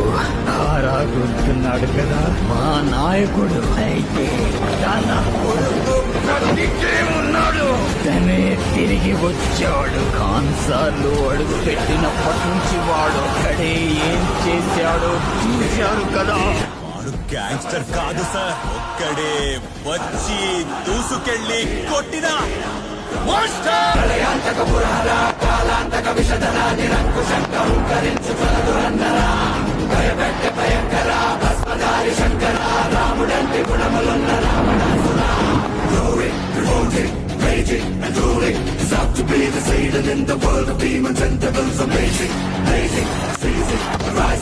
కొడుకు కారాగుంటున్నాడు కదా మా నాయకుడు. అయితే తన కొడుకు బ్రతికే ఉన్నాడు. తనే తిరిగి వచ్చాడు. కాన్సార్లు అడుగు పెట్టినప్పటి నుంచి వాడు అక్కడే ఏం చేశాడో చూశారు కదా. వాడు గ్యాంగ్స్టర్ కాదు సార్, ఒక్కడే వచ్చి దూసుకెళ్ళి కొట్టినా In the world of demons and devils amazing, amazing, seizing, rising.